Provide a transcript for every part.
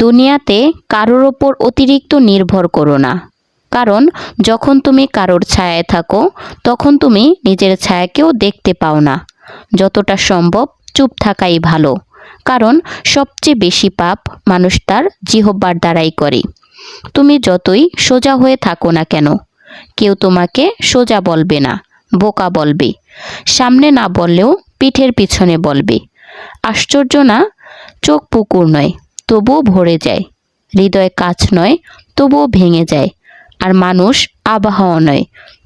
দুনিয়াতে কারোর ওপর অতিরিক্ত নির্ভর করো না, কারণ যখন তুমি কারোর ছায়ায় থাকো তখন তুমি নিজের ছায়াকেও দেখতে পাও না। যতটা সম্ভব চুপ থাকাই ভালো, কারণ সবচেয়ে বেশি পাপ মানুষ তার জিহ্বার দ্বারাই করে। তুমি যতই সোজা হয়ে থাকো না কেন, কেউ তোমাকে সোজা বলবে না, বোকা বলবে। সামনে না বললেও পিঠের পিছনে বলবে। আশ্চর্য না, চোখ পুকুর নয় তবুও ভরে যায়, হৃদয় কাছ নয় তবুও ভেঙে যায়, আর মানুষ আবহাওয়া নয়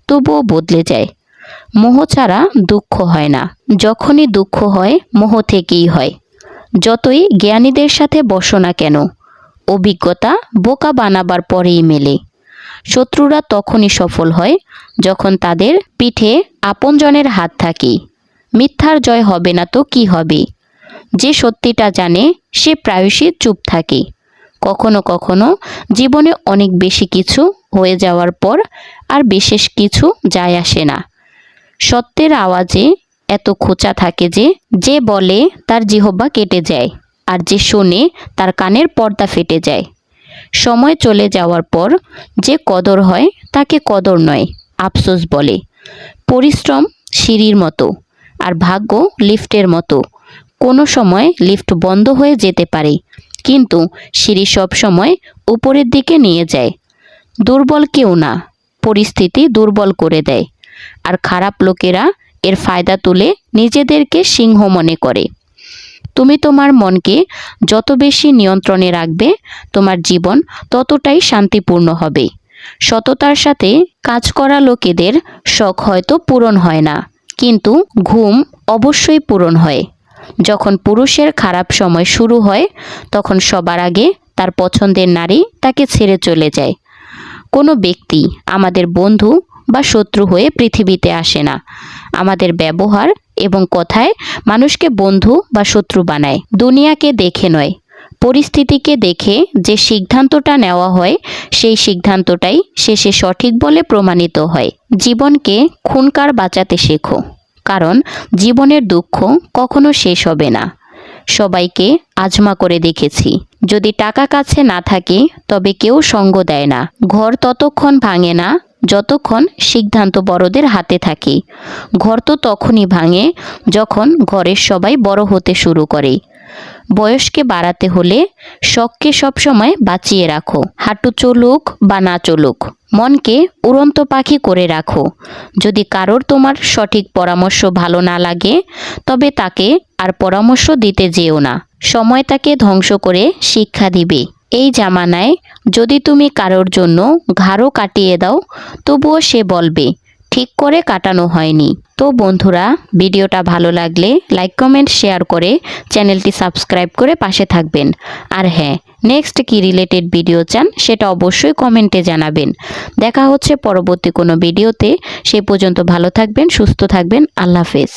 তবুও বদলে যায়। মোহ ছাড়া দুঃখ হয় না, যখনই দুঃখ হয় মোহ থেকেই হয়। যতই জ্ঞানীদের সাথে বসো না কেন, অভিজ্ঞতা বোকা বানাবার পরেই মেলে। শত্রুরা তখনই সফল হয় যখন তাদের পিঠে আপনজনের হাত থাকে। মিথ্যার জয় হবে না তো কি হবে? যে সত্যিটা জানে সে প্রায়শই চুপ থাকে। কখনো কখনো জীবনে অনেক বেশি কিছু হয়ে যাওয়ার পর আর বিশেষ কিছু যায় আসে না। সত্যের আওয়াজে এত খোঁচা থাকে যে যে বলে তার জিহ্বা কেটে যায়, আর যে শোনে তার কানের পর্দা ফেটে যায়। সময় চলে যাওয়ার পর যে কদর হয় তাকে কদর নয়, আফসোস বলে। পরিশ্রম সিঁড়ির মতো, আর ভাগ্য লিফটের মতো। কোনো সময় লিফট বন্ধ হয়ে যেতে পারে, কিন্তু সিঁড়ি সব সময় উপরের দিকে নিয়ে যায়। দুর্বল কেউ না, পরিস্থিতি দুর্বল করে দেয়, আর খারাপ লোকেরা এর ফায়দা তুলে নিজেদেরকে সিংহ মনে করে। তুমি তোমার মনকে যত বেশি নিয়ন্ত্রণে রাখবে, তোমার জীবন ততটাই শান্তিপূর্ণ হবে। সততার সাথে কাজ করা লোকেদের শখ হয়তো পূরণ হয় না, কিন্তু ঘুম অবশ্যই পূরণ হয়। যখন পুরুষের খারাপ সময় শুরু হয় তখন সবার আগে তার পছন্দের নারী তাকে ছেড়ে চলে যায়। কোনো ব্যক্তি আমাদের বন্ধু বা শত্রু হয়ে পৃথিবীতে আসে না। আমাদের ব্যবহার এবং কথায় মানুষকে বন্ধু বা শত্রু বানায়। দুনিয়াকে দেখে নয়, পরিস্থিতিকে দেখে যে সিদ্ধান্তটা নেওয়া হয় সেই সিদ্ধান্তটাই শেষে সঠিক বলে প্রমাণিত হয়। জীবনকে খুনকার বাঁচাতে শেখো, কারণ জীবনের দুঃখ কখনো শেষ হবে না। সবাইকে আজমা করে দেখেছি, যদি টাকা কাছে না থাকে তবে কেউ সঙ্গ দেয় না। ঘর ততক্ষণ ভাঙে না যতক্ষণ সিদ্ধান্ত বড়দের হাতে থাকে। ঘর তো তখনই ভাঙে যখন ঘরের সবাই বড় হতে শুরু করে। বয়সকে বাড়াতে হলে শখকে সবসময় বাঁচিয়ে রাখো। হাঁটু চলুক বা না চলুক, মনকে উড়ন্ত পাখি করে রাখো। যদি কারোর তোমার সঠিক পরামর্শ ভালো না লাগে তবে তাকে আর পরামর্শ দিতে যেও না। সময় তাকে ধ্বংস করে শিক্ষা দিবে। এই জামানায় যদি তুমি কারোর জন্য ঘাড়ও কাটিয়ে দাও তবুও সে বলবে ঠিক করে কাটানো হয়নি। তো বন্ধুরা, ভিডিওটা ভালো লাগলে লাইক কমেন্ট শেয়ার করে চ্যানেলটি সাবস্ক্রাইব করে পাশে থাকবেন। আর হ্যাঁ, নেক্সট কি রিলেটেড ভিডিও চান সেটা অবশ্যই কমেন্টে জানাবেন। দেখা হচ্ছে পরবর্তী কোনো ভিডিওতে। সে পর্যন্ত ভালো থাকবেন, সুস্থ থাকবেন। আল্লাহ হাফেজ।